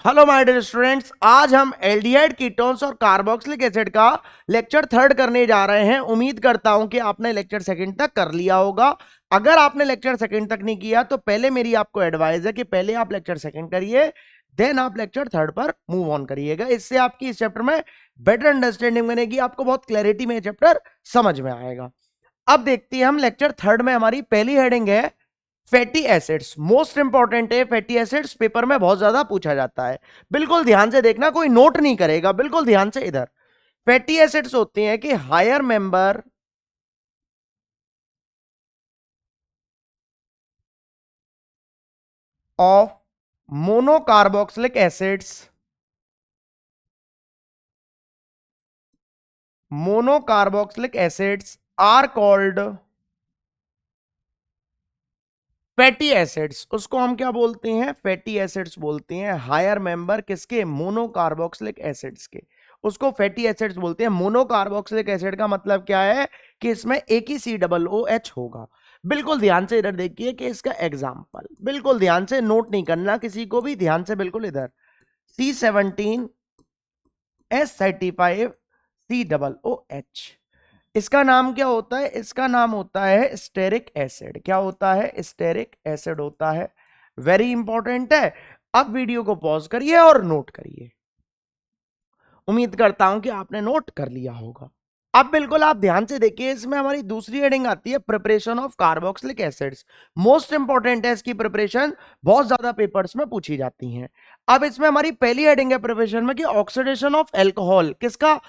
Hello my dear students, आज हम aldehyde ketones और कार्बोक्सिलिक एसिड का लेक्चर थर्ड करने जा रहे हैं। उम्मीद करता हूं कि आपने लेक्चर सेकंड तक कर लिया होगा। अगर आपने लेक्चर सेकंड तक नहीं किया तो पहले मेरी आपको एडवाइस है कि पहले आप लेक्चर सेकंड करिए, देन आप लेक्चर थर्ड पर मूव ऑन करिएगा। इससे आपकी इस चैप्टर में बेटर अंडरस्टैंडिंग बनेगी, आपको बहुत क्लैरिटी में चैप्टर समझ में आएगा। अब देखते हैं हम लेक्चर थर्ड में हमारी पहली हेडिंग है फैटी एसिड्स। मोस्ट इंपॉर्टेंट है फैटी एसिड्स, पेपर में बहुत ज्यादा पूछा जाता है। बिल्कुल ध्यान से देखना, कोई नोट नहीं करेगा, बिल्कुल ध्यान से इधर। फैटी एसिड्स होती हैं कि higher member of monocarboxylic acids, monocarboxylic acids are called fatty acids. उसको हम क्या बोलते हैं? फैटी एसिड्स बोलते हैं। हायर मेंबर किसके? मोनोकार्बोक्सिलिक एसिड्स के, उसको फैटी एसिड्स बोलते हैं। मोनोकार्बोक्सिलिक एसिड का मतलब क्या है कि इसमें एक ही COOH होगा। बिल्कुल ध्यान से इधर देखिए कि इसका एग्जाम्पल, बिल्कुल ध्यान से, नोट नहीं करना किसी को भी, ध्यान से बिल्कुल इधर। C17H35COOH, इसका नाम क्या होता है? इसका नाम होता है स्टेरिक एसिड। क्या होता है? स्टेरिक एसिड होता है। वेरी इंपॉर्टेंट है। अब वीडियो को पॉज करिए और नोट करिए। उम्मीद करता हूं कि आपने नोट कर लिया होगा। अब बिल्कुल आप ध्यान से देखिए, इसमें हमारी दूसरी हेडिंग आती है preparation of carboxylic acids. Most important है, इसकी प्रिपरेशन बहुत ज्यादा पेपर्स में पूछी जाती है। अब इसमें हमारी पहली हेडिंग है प्रिपरेशन में कि ऑक्सीडेशन ऑफ एल्कोहल। किसका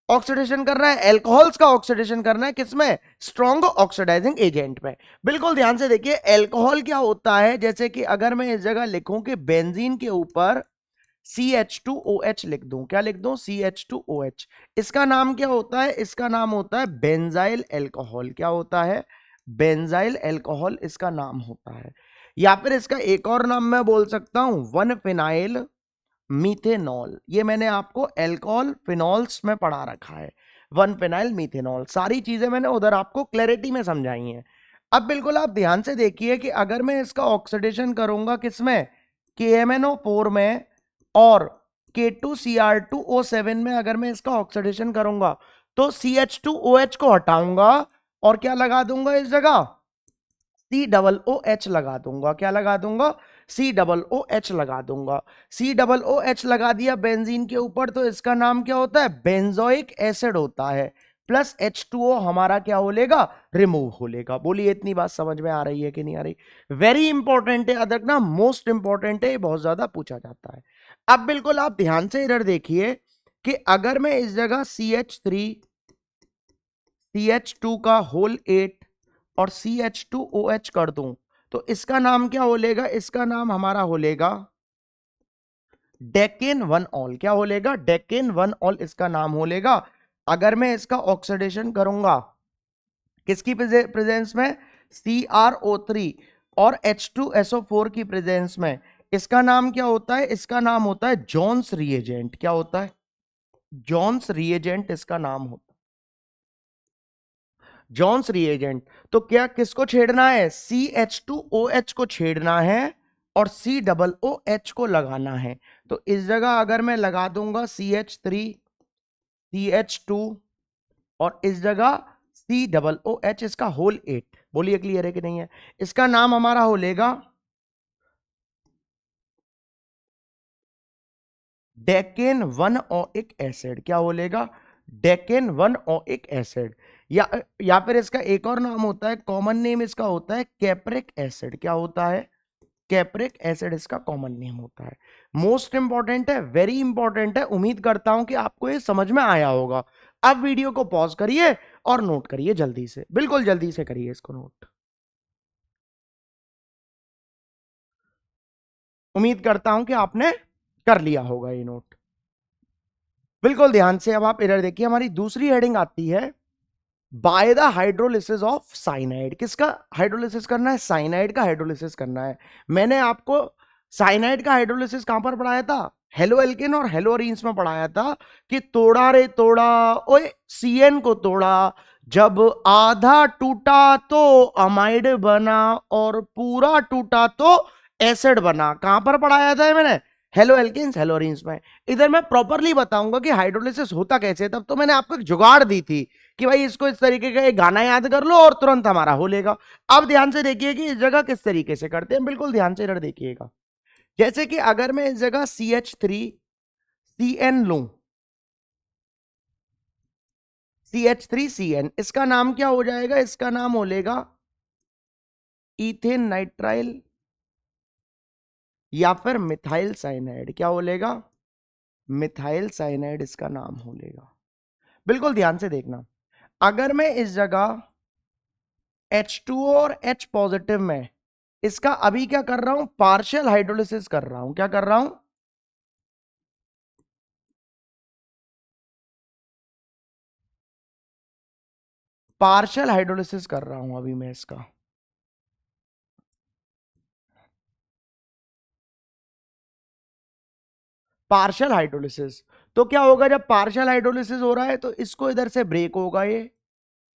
ऑक्सीडेशन करना है? एल्कोहल्स का ऑक्सीडेशन करना है। किसमें? स्ट्रॉन्ग ऑक्सीडाइजिंग एजेंट में। बिल्कुल ध्यान से देखिए, एल्कोहल क्या होता है, जैसे कि अगर मैं इस जगह लिखूं कि बेंजीन के ऊपर CH2OH लिख दूं, क्या लिख दूं? CH2OH। इसका नाम क्या होता है? इसका नाम होता है बेंजाइल एल्कोहल। क्या होता है? बेंजाइल एल्कोहल इसका नाम होता है। या फिर इसका एक और नाम मैं बोल सकता हूं, 1 फिनाइल मीथेनॉल। ये मैंने आपको एल्कोहल फिनॉल्स में पढ़ा रखा है, 1 फिनाइल मीथेनॉल। सारी चीजें मैंने उधर आपको क्लैरिटी में समझाई हैं। अब बिल्कुल आप ध्यान से देखिए कि अगर मैं इसका ऑक्सीडेशन करूंगा किसमें? KMnO4 में और K2Cr2O7 में, अगर मैं इसका ऑक्सीडेशन करूंगा तो CH2OH को हटाऊंगा और क्या लगा दूंगा इस जगह? COOH लगा दूंगा। क्या लगा दूंगा? COOH लगा दूंगा। COOH लगा दिया बेंजीन के ऊपर, तो इसका नाम क्या होता है? बेंजोइक एसिड होता है। प्लस H2O हमारा क्या हो लेगा? रिमूव हो लेगा। बोलिए, इतनी बात समझ में आ रही है कि नहीं आ रही? वेरी इंपॉर्टेंट है, अदर ना मोस्ट इंपॉर्टेंट है, बहुत ज्यादा पूछा जाता है। अब बिल्कुल आप ध्यान से इधर देखिए कि अगर मैं इस जगह CH2 का होल 8 और CH2OH कर दूं तो इसका नाम क्या हो लेगा? इसका नाम हमारा हो लेगा डेकेन 1 ऑल। क्या हो लेगा? डेकेन 1 ऑल इसका नाम हो लेगा। अगर मैं इसका ऑक्सीडेशन करूंगा किसकी प्रेजेंस में? CrO3 और H2SO4 की प्रेजेंस में, इसका नाम क्या होता है? इसका नाम होता है जॉन्स रिएजेंट। क्या होता है? जॉन्स रिएजेंट इसका नाम होता है, जॉन्स रिएजेंट। तो क्या किसको छेड़ना है? CH2OH को छेड़ना है और COOH को लगाना है। तो इस जगह अगर मैं लगा दूंगा CH3 CH2 और इस जगह COOH, इसका होल 8। बोलिए क्लियर है कि नहीं है? इसका नाम हमारा हो लेगा डेकेन 1 ओइक एसिड। क्या हो लेगा? Decane 1 oic acid. या फिर इसका एक और नाम होता है, कॉमन नेम इसका होता है कैप्रिक एसिड। क्या होता है? कैप्रिक एसिड इसका कॉमन नेम होता है। मोस्ट इंपॉर्टेंट है, वेरी इंपॉर्टेंट है। उम्मीद करता हूं कि आपको ये समझ में आया होगा। अब वीडियो को पॉज करिए और नोट करिए जल्दी से, बिल्कुल जल्दी से करिए इसको नोट। उम्मीद करता हूं कि आपने कर लिया होगा ये नोट। बिल्कुल ध्यान से। अब आप इधर देखिए, हमारी दूसरी हेडिंग आती है by the hydrolysis of cyanide. किसका हाइड्रोलिसिस करना है? साइनाइड का हाइड्रोलिसिस करना है। मैंने आपको साइनाइड का हाइड्रोलिसिस कहां पर पढ़ाया था? हेलो एल्केन और हेलो अरीन्स में पढ़ाया था कि तोड़ा रे तोड़ा, ओए CN को तोड़ा, जब आधा टूटा तो अमाइड बना और पूरा टूटा तो एसिड बना। कहां पर पढ़ाया था मैंने? हेलो एल्केन्स हेलो अरेन्स में। इधर मैं प्रॉपरली बताऊंगा कि हाइड्रोलिसिस होता कैसे। तब तो मैंने आपको एक जुगाड़ दी थी कि भाई इसको इस तरीके का एक गाना याद कर लो और तुरंत हमारा हो लेगा। अब ध्यान से देखिए कि इस जगह किस तरीके से करते हैं, बिल्कुल ध्यान से इधर देखिएगा। जैसे कि अगर मैं इस जगह CH3CN लूं, CH3CN, इसका नाम क्या हो जाएगा? इसका नाम हो लेगा इथेन नाइट्राइल या फिर मिथाइल साइनाइड। क्या हो लेगा? मिथाइल साइनाइड इसका नाम हो लेगा। बिल्कुल ध्यान से देखना, अगर मैं इस जगह H2O और H पॉजिटिव में इसका अभी क्या कर रहा हूं? पार्शियल हाइड्रोलिसिस कर रहा हूं। क्या कर रहा हूं? पार्शियल हाइड्रोलिसिस कर रहा हूं अभी मैं इसका। Partial hydrolysis. तो क्या होगा जब पार्शियल हाइड्रोलिसिस हो रहा है? तो इसको इधर से ब्रेक होगा, ये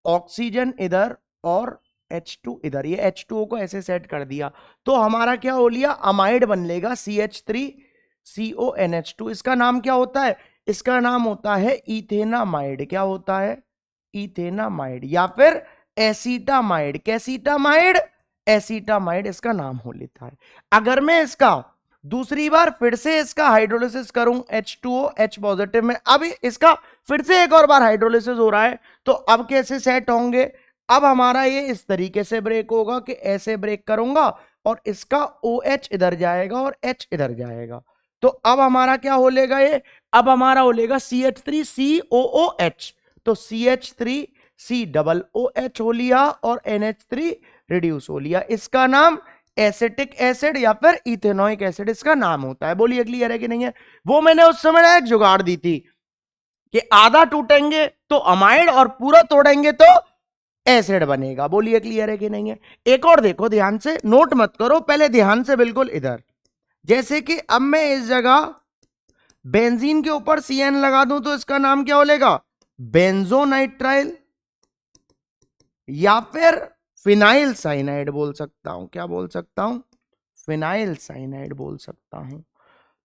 ऑक्सीजन इधर और H2 इधर, ये H2O को ऐसे सेट कर दिया तो हमारा क्या हो लिया? अमाइड बन लेगा CH3CONH2। इसका नाम क्या होता है? इसका नाम होता है इथेनामाइड। क्या होता है? इथेनामाइड या फिर एसीटामाइड। कैसीटामाइड? एसीटामाइड इसका नाम हो लेता है। अगर मैं इसका दूसरी बार फिर से इसका हाइड्रोलिसिस करूं H2O H पॉजिटिव में, अब इसका फिर से एक और बार हाइड्रोलिसिस हो रहा है, तो अब कैसे सेट होंगे? अब हमारा ये इस तरीके से ब्रेक होगा कि ऐसे ब्रेक करूंगा और इसका OH इधर जाएगा और H इधर जाएगा। तो अब हमारा क्या हो लेगा? ये अब हमारा हो लेगा CH3COOH। तो CH3COOH हो लिया और NH3 रिड्यूस हो लिया। इसका नाम एसिटिक एसिड या फिर इथेनोइक एसिड इसका नाम होता है। बोलिए क्लियर है कि नहीं है? वो मैंने उस समय एक जुगाड़ दी थी कि आधा टूटेंगे तो अमाइड और पूरा तोड़ेंगे तो एसिड बनेगा। बोलिए क्लियर है कि नहीं है? एक और देखो ध्यान से, नोट मत करो, पहले ध्यान से बिल्कुल इधर। जैसे कि अब मैं इस जगह बेंजीन के ऊपर CN लगा दूं तो इसका नाम क्या हो लेगा? बेंजोनाइट्राइल या फिर फिनाइल साइनाइड बोल सकता हूं। क्या बोल सकता हूं? फिनाइल साइनाइड बोल सकता हूं।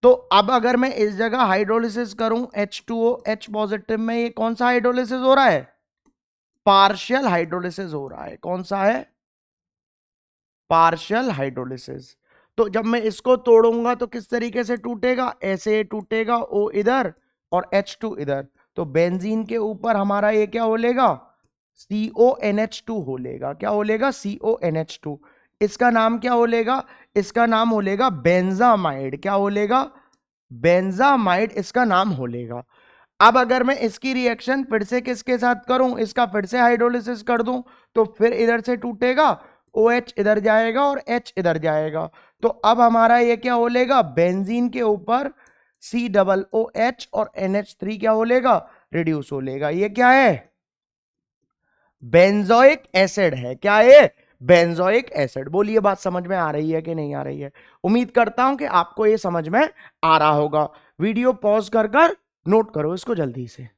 तो अब अगर मैं इस जगह हाइड्रोलिसिस करूं H2O H पॉजिटिव में, ये कौन सा हाइड्रोलिसिस हो रहा है? पार्शियल हाइड्रोलिसिस हो रहा है। कौन सा है? Partial hydrolysis. तो जब मैं इसको तोड़ूंगा तो किस तरीके से टूटेगा? ऐसे टूटेगा, O इधर और H2 इधर। तो बेंजीन के ऊपर हमारा ये क्या हो लेगा? CONH2 हो लेगा। क्या हो लेगा? CONH2। इसका नाम क्या हो लेगा? इसका नाम हो लेगा बेंजामाइड। क्या हो लेगा? बेंजामाइड इसका नाम हो लेगा। अब अगर मैं इसकी रिएक्शन फिर से किसके साथ करूं? इसका फिर से हाइड्रोलिसिस कर दूं तो फिर इधर से टूटेगा, OH इधर जाएगा और H इधर जाएगा। तो अब हमारा ये क्या हो लेगा? बेंजीन के ऊपर COOH और NH3 क्या हो लेगा? रिड्यूस हो लेगा। ये क्या है? बेंजोइक एसिड है। क्या है? Benzoic acid. बोलिए बात समझ में आ रही है कि नहीं आ रही है? उम्मीद करता हूं कि आपको ये समझ में आ रहा होगा। वीडियो पॉज कर कर नोट करो इसको जल्दी से,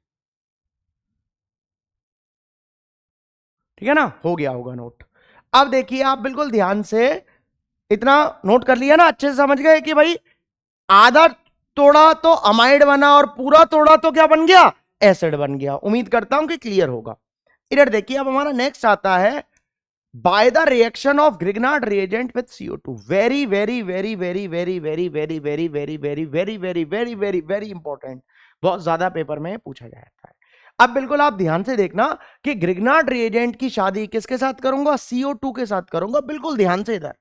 ठीक है ना? हो गया होगा नोट। अब देखिए आप बिल्कुल ध्यान से, इतना नोट कर लिया ना? अच्छे से समझ गए कि भाई आधा तोड़ा तो अमाइड बना और पूरा तोड़ा तो क्या बन गया? एसिड बन गया। उम्मीद करता हूं कि क्लियर होगा। इधर देखिए अब हमारा नेक्स्ट आता है by the reaction of Grignard reagent with CO2। very very very very very very very very very very very very very very very important, बहुत ज्यादा पेपर में पूछा जाता है। अब बिल्कुल आप ध्यान से देखना कि ग्रिग्नार्ड रिएजेंट की शादी किसके साथ करूंगा? CO2 के साथ करूंगा। बिल्कुल ध्यान से इधर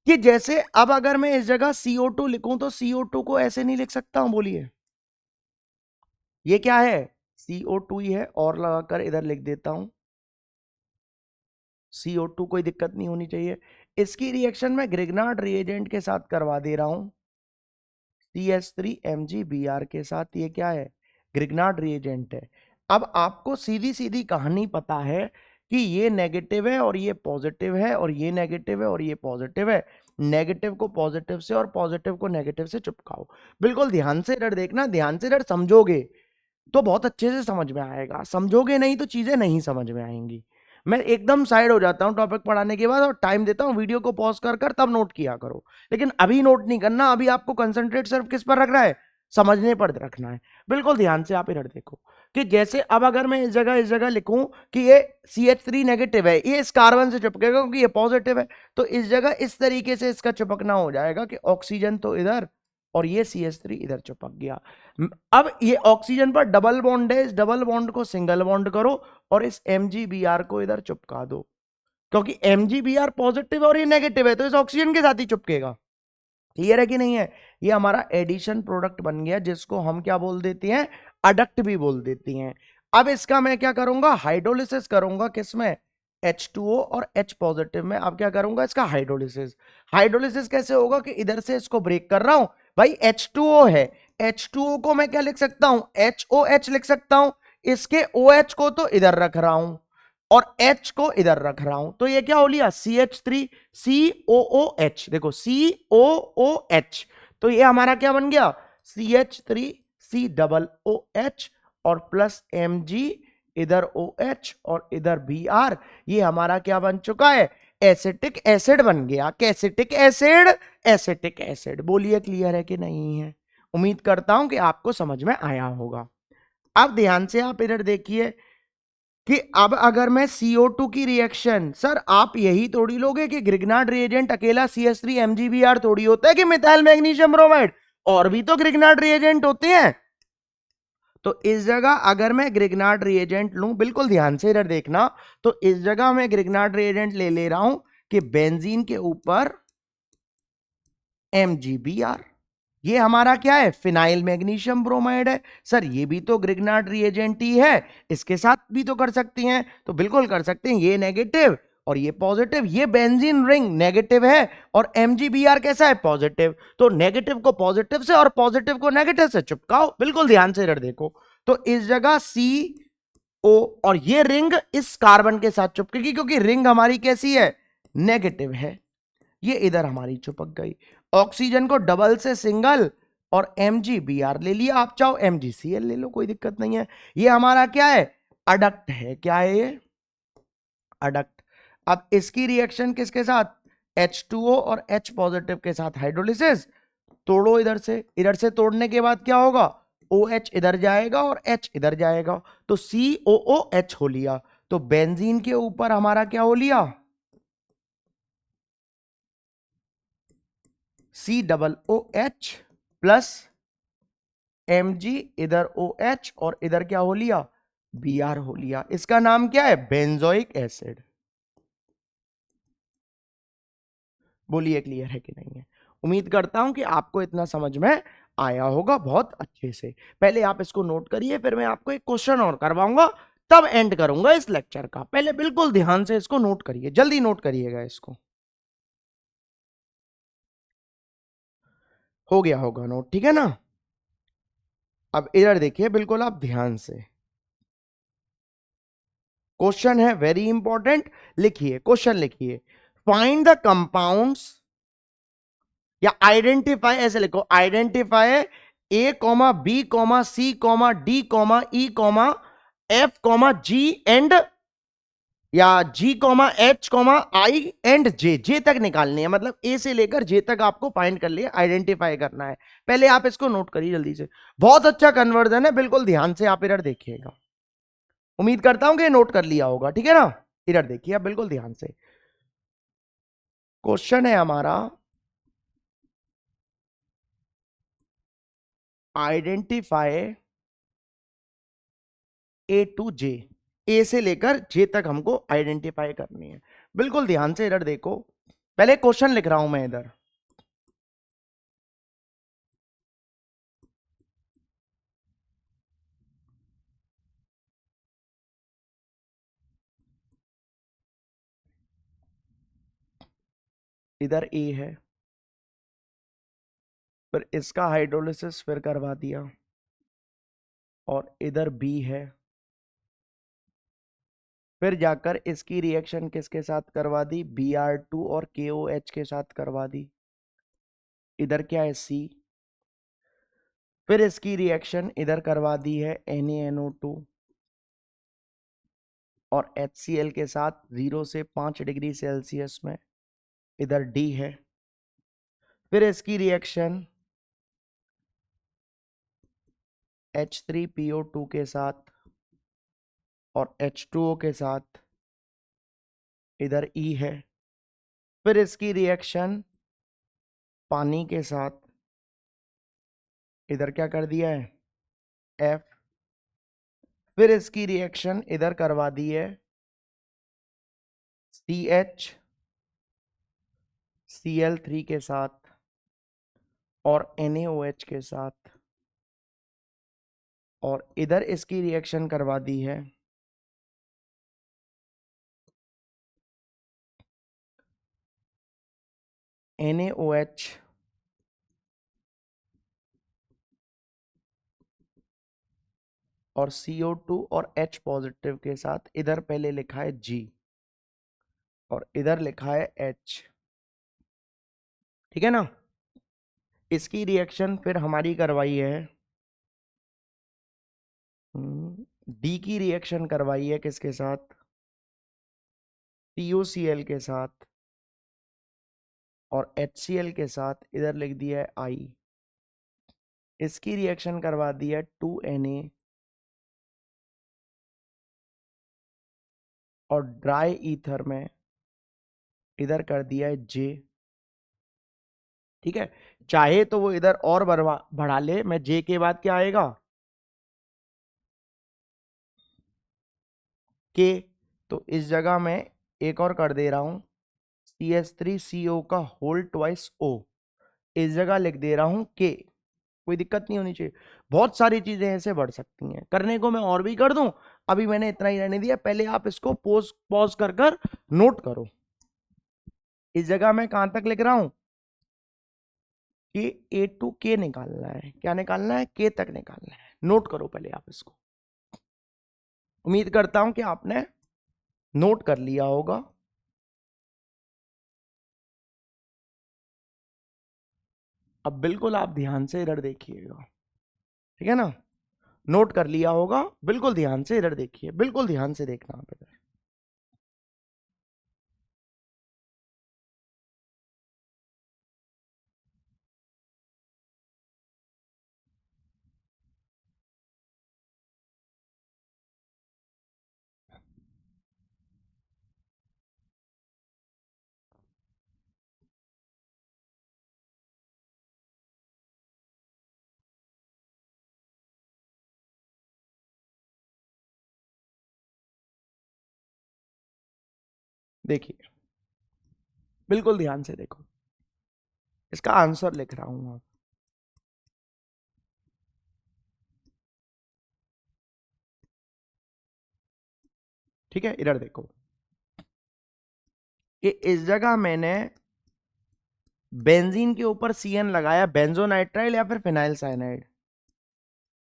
कि जैसे अब अगर मैं इस जगह CO2 लिखूं तो CO2 को ऐसे नहीं लिख सकता हूं। बोलिए ये क्या है? CO2 ही है, और लगाकर इधर लिख देता हूं CO2। कोई दिक्कत नहीं होनी चाहिए। इसकी रिएक्शन मैं ग्रिग्नार्ड रिएजेंट के साथ करवा दे रहा हूं CH3MgBr के साथ। ये क्या है? ग्रिग्नार्ड रिएजेंट है। अब आपको सीधी सीधी कहानी पता है कि ये नेगेटिव है और ये पॉजिटिव है और ये नेगेटिव है और ये पॉजिटिव है। नेगेटिव को पॉजिटिव से और पॉजिटिव को नेगेटिव से चिपकाओ। बिल्कुल ध्यान से इधर देखना, ध्यान से इधर समझोगे तो बहुत अच्छे से समझ में आएगा, समझोगे नहीं तो चीजें नहीं समझ में आएंगी। मैं एकदम साइड हो जाता हूं टॉपिक पढ़ाने के बाद और टाइम देता हूं, वीडियो को पॉज कर कर तब नोट किया करो। लेकिन अभी नोट नहीं करना, अभी आपको कंसंट्रेट सिर्फ किस पर रखना है, समझने पर रखना है। बिल्कुल ध्यान से आप इधर देखो कि जैसे अब अगर मैं इस जगह लिखूं कि ये CH3 नेगेटिव है, ये इस कार्बन से चिपकेगा क्योंकि ये पॉजिटिव है, तो इस जगह इस तरीके से इसका चिपकना हो जाएगा कि ऑक्सीजन तो इधर और ये CH3 इधर चिपक गया। अब ये ऑक्सीजन पर डबल बॉन्ड है, इस डबल बॉन्ड को सिंगल बॉन्ड करो और इस MgBr को इधर चिपका दो, क्योंकि MgBr पॉजिटिव है और ये नेगेटिव है तो इस ऑक्सीजन के साथ ही चिपकेगा। क्लियर है कि नहीं है? ये हमारा एडिशन प्रोडक्ट बन गया, जिसको हम क्या बोल देते हैं, अडक्ट भी बोल देती हैं। अब इसका मैं क्या करूंगा, हाइड्रोलिसिस करूंगा, किसमें, H2O और H पॉजिटिव में। अब क्या करूंगा, इसका हाइड्रोलिसिस। हाइड्रोलिसिस कैसे होगा कि इधर से इसको ब्रेक कर रहा हूं, भाई H2O है, H2O को मैं क्या लिख सकता हूं, HOH लिख सकता हूं, इसके OH को तो इधर रख रहा हूं और H को इधर रख रहा हूं, तो ये क्या हो लिया, CH3 COOH। देखो COOH, तो ये हमारा क्या बन गया, CH3 COOH और प्लस Mg, इधर OH और इधर Br, ये हमारा क्या बन चुका है, एसिटिक एसिड बन गया। कैसिटिक एसिड, एसिटिक एसिड। बोलिए क्लियर है कि नहीं है? उम्मीद करता हूं कि आपको समझ में आया होगा। अब ध्यान से आप इधर देखिए कि अब अगर मैं CO2 की रिएक्शन, सर आप यही थोड़ी लोगे कि ग्रिग्नार्ड रिएजेंट अकेला CH3 MgBr थोड़ी होता है कि मिथाइल मैग्नीशियम ब्रोमाइड, और भी तो ग्रिग्नार्ड रिएजेंट होते हैं। तो इस जगह अगर मैं ग्रिग्नार्ड रिएजेंट लूं, बिल्कुल ध्यान से इधर देखना, तो इस जगह मैं ग्रिग्नार्ड रिएजेंट ले रहा हूं कि बेंजीन के ऊपर MgBr, ये हमारा क्या है, फिनाइल मैग्नीशियम ब्रोमाइड है। सर ये भी तो ग्रिग्नार्ड रिएजेंट ही है, इसके साथ भी तो कर सकती हैं, तो बिल्कुल कर सकते हैं। ये नेगेटिव और ये पॉजिटिव, ये बेंजीन रिंग नेगेटिव है और MgBr कैसा है, पॉजिटिव, तो नेगेटिव को पॉजिटिव से और पॉजिटिव को नेगेटिव से चिपकाओ। बिल्कुल ध्यान से इधर देखो, तो इस जगह CO और ये रिंग इस कार्बन के साथ चिपकेगी क्योंकि रिंग हमारी कैसी है, नेगेटिव है, ये इधर हमारी चिपक गई। ऑक्सीजन को डबल से सिंगल और MgBr ले लिया, आप चाहो MgCl ले लो, कोई दिक्कत नहीं है। ये हमारा क्या है, अडक्ट है। क्या है ये, अडक्ट। अब इसकी रिएक्शन किसके साथ, H2O और H पॉजिटिव के साथ हाइड्रोलिसिस। तोड़ो इधर से तोड़ने के बाद क्या होगा, OH इधर जाएगा और H इधर जाएगा, तो COOH हो लिया। तो बेंजीन के ऊपर हमारा क्या हो लिया, COOH प्लस Mg, इधर OH और इधर क्या हो लिया, Br हो लिया। इसका नाम क्या है, बेंजोइक एसिड। बोलिए क्लियर है कि नहीं है? उम्मीद करता हूं कि आपको इतना समझ में आया होगा बहुत अच्छे से। पहले आप इसको नोट करिए, फिर मैं आपको एक क्वेश्चन और करवाऊंगा, तब एंड करूंगा इस लेक्चर का। पहले बिल्कुल ध्यान से इसको नोट करिए, जल्दी नोट करिएगा इसको। हो गया होगा नोट, ठीक है ना? अब इधर देखिए बिल्कुल आप ध्यान से, क्वेश्चन है वेरी इंपॉर्टेंट। लिखिए, क्वेश्चन लिखिए, फाइंड द कंपाउंड्स, या आइडेंटिफाई, ऐसे लिखो, identify A, B, C, D, E, F, G and, या G, H, I and J, जे तक निकालनी है, मतलब ए से लेकर जे तक आपको फाइंड कर लिया, आइडेंटिफाई करना है। पहले आप इसको नोट करिए जल्दी से, बहुत अच्छा कन्वर्जन है, बिल्कुल ध्यान से आप इधर देखिएगा। उम्मीद करता हूं कि नोट कर लिया होगा, ठीक है ना? इधर देखिए आप बिल्कुल ध्यान से, क्वेश्चन है हमारा, आइडेंटिफाई A to J, ए से लेकर जे तक हमको आइडेंटिफाई करनी है। बिल्कुल ध्यान से इधर देखो, पहले क्वेश्चन लिख रहा हूं मैं इधर, इधर ए है, फिर इसका हाइड्रोलिसिस फिर करवा दिया, और इधर बी है, फिर जाकर इसकी रिएक्शन किसके साथ करवा दी, Br2 और KOH के साथ करवा दी, इधर क्या है सी, फिर इसकी रिएक्शन इधर करवा दी है NaNO2 और HCl के साथ 0 से 5 डिग्री सेल्सियस में, इधर D है। फिर इसकी रिएक्शन H3PO2 के साथ और H2O के साथ, इधर E है। फिर इसकी रिएक्शन पानी के साथ, इधर क्या कर दिया है, F। फिर इसकी रिएक्शन इधर करवा दी है CH, Cl3 के साथ और NaOH के साथ, और इधर इसकी रिएक्शन करवा दी है NaOH और CO2 और H पॉजिटिव के साथ। इधर पहले लिखा है G और इधर लिखा है H, ठीक है ना। इसकी रिएक्शन फिर हमारी करवाई है D की रिएक्शन करवाई है किसके साथ, PuCl के साथ और HCl के साथ, इधर लिख दिया है I। इसकी रिएक्शन करवा दी है 2Na और ड्राई ईथर में इधर कर दिया है J, ठीक है। चाहे तो वो इधर और बढ़ा ले, मैं J के बाद क्या आएगा K, तो इस जगह मैं एक और कर दे रहा हूं CH3CO का होल ट्वाइस O, इस जगह लिख दे रहा हूं K। कोई दिक्कत नहीं होनी चाहिए, बहुत सारी चीजें ऐसे बढ़ सकती हैं, करने को मैं और भी कर दूं, अभी मैंने इतना ही रहने दिया। पहले आप इसको पॉज कर कर नोट करो। इस जगह मैं कहां तक लिख रहा हूं कि A2K निकालना है, क्या निकालना है, K तक निकालना है। नोट करो पहले आप इसको, उम्मीद करता हूं कि आपने नोट कर लिया होगा। अब बिल्कुल आप ध्यान से इधर देखिएगा, ठीक है ना। नोट कर लिया होगा, बिल्कुल ध्यान से इधर देखिए, बिल्कुल ध्यान से देखना आप इधर। देखिए बिल्कुल ध्यान से देखो, इसका आंसर लिख रहा हूं आप, ठीक है। इधर देखो कि इस जगह मैंने बेंजीन के ऊपर CN लगाया, बेंजोनाइट्राइल या फिर phenyl cyanide.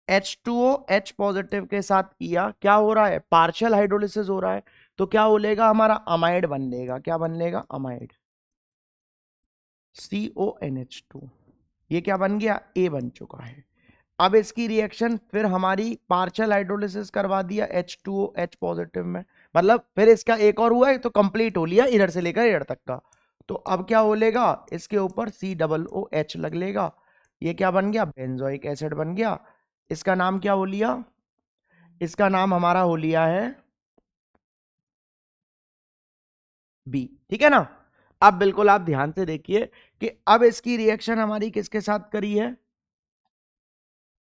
H2O H positive के साथ किया, क्या हो रहा है, पार्शियल हाइड्रोलिसिस हो रहा है, तो क्या हो लेगा, हमारा अमाइड बन लेगा। क्या बन लेगा, अमाइड, CONH2, ये क्या बन गया, A बन चुका है। अब इसकी रिएक्शन फिर हमारी पार्शियल हाइड्रोलिसिस करवा दिया H2O H पॉजिटिव में, मतलब फिर इसका एक और हुआ है, तो कंप्लीट हो लिया इधर से लेकर इधर तक का। तो अब क्या हो लेगा, इसके ऊपर COOH लग लेगा, ये क्या बन गया, बेंजोइक एसिड बन गया। इसका नाम क्या हो लिया, इसका नाम हमारा हो लिया है B, ठीक है ना। अब बिल्कुल आप ध्यान से देखिए कि अब इसकी रिएक्शन हमारी किसके साथ करी है,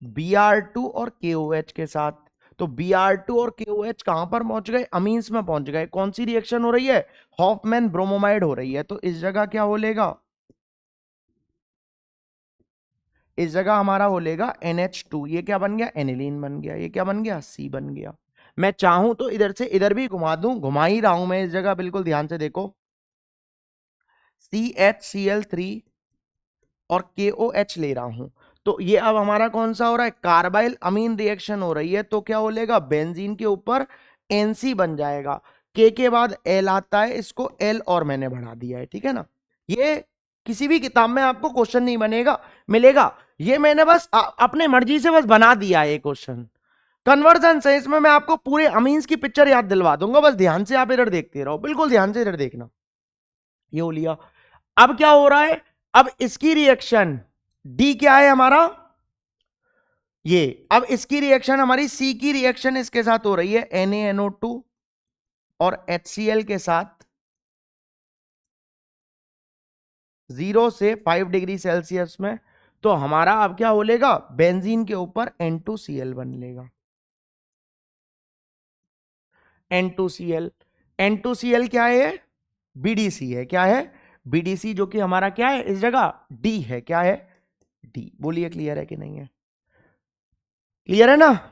Br2 और KOH के साथ। तो Br2 और KOH कहां पर पहुंच गए, अमीन्स में पहुंच गए। कौन सी रिएक्शन हो रही है, हॉफमैन ब्रोमोमाइड हो रही है। तो इस जगह क्या हो लेगा, इस जगह हमारा हो लेगा NH2, ये क्या बन गया, एनिलीन बन गया, ये क्या बन गया, C बन गया। मैं चाहूं तो इधर से इधर भी घुमा दूं, घुमा ही रहा हूं मैं इस जगह, बिल्कुल ध्यान से देखो, CHCl3 और KOH ले रहा हूं। तो ये अब हमारा कौन सा हो रहा है, कार्बाइल अमीन रिएक्शन हो रही है। तो क्या हो लेगा, बेंजीन के ऊपर NC बन जाएगा, के बाद L आता है, इसको L और मैंने बढ़ा दिया है, ठीक है ना। ये किसी भी किताब में आपको क्वेश्चन नहीं बनेगा मिलेगा, ये मैंने बस अपने मर्जी से बस बना दिया है क्वेश्चन। कन्वर्जन है, इसमें मैं आपको पूरे अमीन्स की पिक्चर याद दिलवा दूंगा, बस ध्यान से आप इधर देखते रहो, बिल्कुल ध्यान से इधर देखना। ये हो लिया। अब क्या हो रहा है, अब इसकी रिएक्शन डी क्या है हमारा, ये अब इसकी रिएक्शन हमारी सी की रिएक्शन इसके साथ हो रही है NaNO2 और HCl के साथ 0 से 5 डिग्री सेल्सियस में, तो हमारा अब क्या हो लेगा, बेंजीन के ऊपर N2Cl बन लेगा। N2Cl, N2Cl क्या है, BDC है, क्या है, BDC, जो कि हमारा क्या है इस जगह D है, क्या है D। बोलिए क्लियर है कि नहीं है, क्लियर है ना।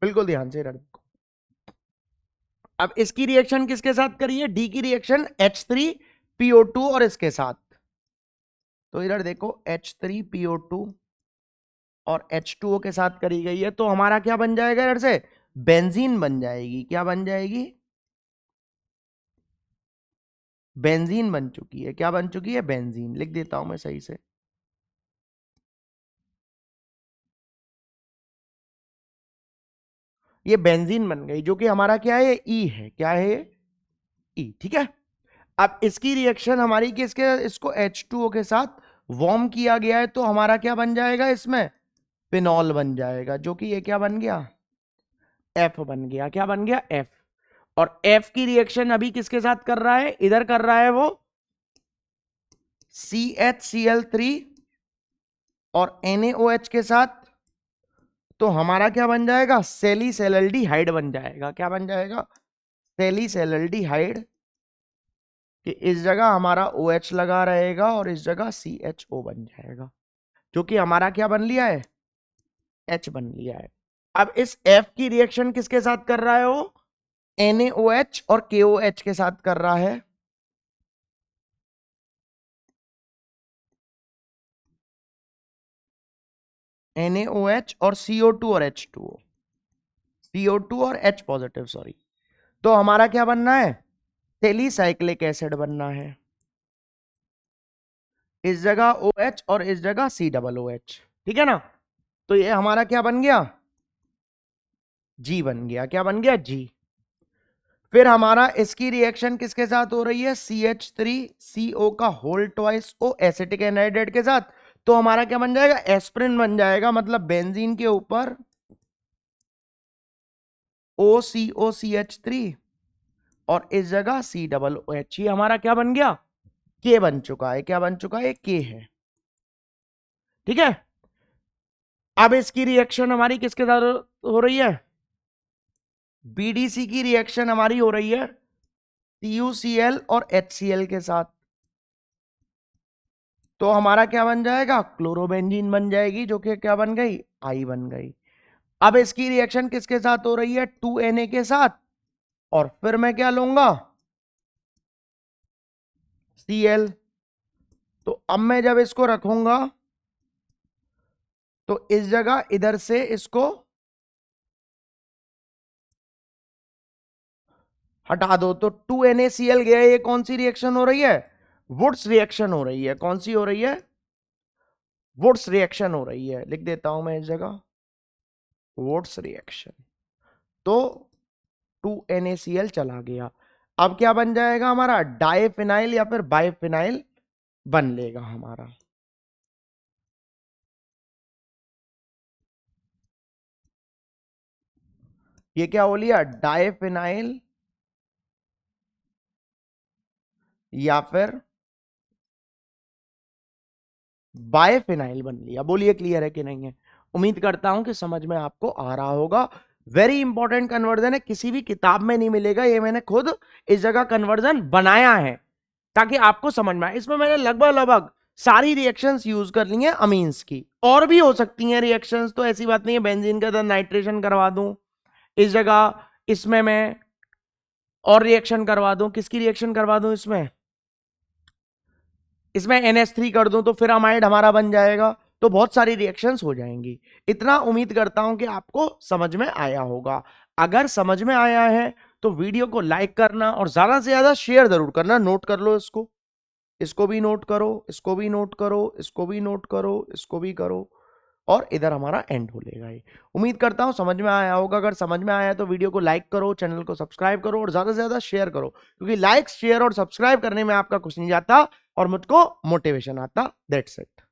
बिल्कुल ध्यान से रखो। अब इसकी रिएक्शन किसके साथ करिए, डी की रिएक्शन H3PO2 और इसके साथ, तो इधर देखो H3PO2 और H2O के साथ करी गई है, तो हमारा क्या बन जाएगा, इधर से बेंजीन बन जाएगी, क्या बन जाएगी, बेंजीन बन चुकी है, क्या बन चुकी है, बेंजीन। लिख देता हूं मैं सही से, ये बेंजीन बन गई, जो कि हमारा क्या है, ई है, क्या है, ई, ठीक है। अब इसकी रिएक्शन हमारी किसके, इसको H2O के साथ वार्म किया गया है, तो हमारा क्या बन जाएगा, इसमें फिनॉल बन जाएगा, जो कि ये क्या बन गया, एफ बन गया, क्या बन गया, एफ। और एफ की रिएक्शन अभी किसके साथ कर रहा है, इधर कर रहा है वो CHCl3 और NaOH के साथ, तो हमारा क्या बन जाएगा, सेलिसैल्डिहाइड बन जाएगा, क्या बन जाएगा, सेलिसैल्डिहाइड, कि इस जगह हमारा OH लगा रहेगा और इस जगह CHO बन जाएगा, जो कि हमारा क्या बन लिया है, H बन लिया है। अब इस F की रिएक्शन किसके साथ कर रहा है वो, NaOH और KOH के साथ कर रहा है, NaOH और CO2 और H2O, CO2 और H पॉजिटिव, सॉरी। तो हमारा क्या बनना है, टेलीसाइक्लिक एसिड बनना है, इस जगह OH और इस जगह COOH, ठीक है ना। तो ये हमारा क्या बन गया, G बन गया, क्या बन गया, G। फिर हमारा इसकी रिएक्शन किसके साथ हो रही है, CH3CO का whole twice O acetic anhydride के साथ, तो हमारा क्या बन जाएगा, एस्प्रिन बन जाएगा, मतलब बेंजीन के ऊपर OCOCH3 और इस जगह COOH, ये हमारा क्या बन गया, K बन चुका है, क्या बन चुका है, K है, ठीक है। अब इसकी रिएक्शन हमारी किसके साथ हो रही है, BDC की रिएक्शन हमारी हो रही है TuCl और HCl के साथ, तो हमारा क्या बन जाएगा, क्लोरोबेंजीन बन जाएगी, जो कि क्या बन गई, आई बन गई। अब इसकी रिएक्शन किसके साथ हो रही है, 2Na के साथ, और फिर मैं क्या लूंगा, Cl। तो अब मैं जब इसको रखूंगा तो इस जगह इधर से इसको हटा दो, तो 2NaCl गया, ये कौन सी रिएक्शन हो रही है, वुड्स रिएक्शन हो रही है, कौन सी हो रही है, वुड्स रिएक्शन हो रही है, लिख देता हूं मैं इस जगह वुड्स रिएक्शन। तो 2NaCl चला गया, अब क्या बन जाएगा हमारा, डाइफिनाइल या फिर बाइफिनाइल बन लेगा हमारा। ये क्या हो लिया, डाइफिनाइल या फिर बाइफिनाइल बन लिया। बोलिए क्लियर है कि नहीं है, उम्मीद करता हूं कि समझ में आपको आ रहा होगा। वेरी इंपॉर्टेंट कन्वर्जन है, किसी भी किताब में नहीं मिलेगा, ये मैंने खुद इस जगह कन्वर्जन बनाया है ताकि आपको समझ में आए। इसमें मैंने लगभग लगभग सारी रिएक्शंस यूज कर ली हैं अमीन्स की, और भी हो सकती हैं रिएक्शंस, तो ऐसी बात नहीं है बेंजीन के अंदर नाइट्रेशन करवा दूं इस जगह, इसमें मैं और रिएक्शन करवा दूं, किसकी रिएक्शन करवा दूं इसमें NH3 कर दूं तो फिर अमाइड हमारा बन जाएगा, तो बहुत सारी रिएक्शंस हो जाएंगी। इतना उम्मीद करता हूं कि आपको समझ में आया होगा। अगर समझ में आया है तो वीडियो को लाइक करना और ज्यादा से ज्यादा शेयर जरूर करना। नोट कर लो इसको, इसको भी नोट करो, इसको भी नोट करो, इसको भी नोट करो, इसको भी करो, और इधर हमारा एंड हो लेगा। ये उम्मीद करता हूं समझ में आया होगा। अगर समझ में आया तो वीडियो को लाइक करो, चैनल को सब्सक्राइब करो और ज्यादा से ज्यादा शेयर करो, क्योंकि लाइक शेयर और सब्सक्राइब करने में आपका कुछ नहीं जाता और मुझको मोटिवेशन आता। That's it.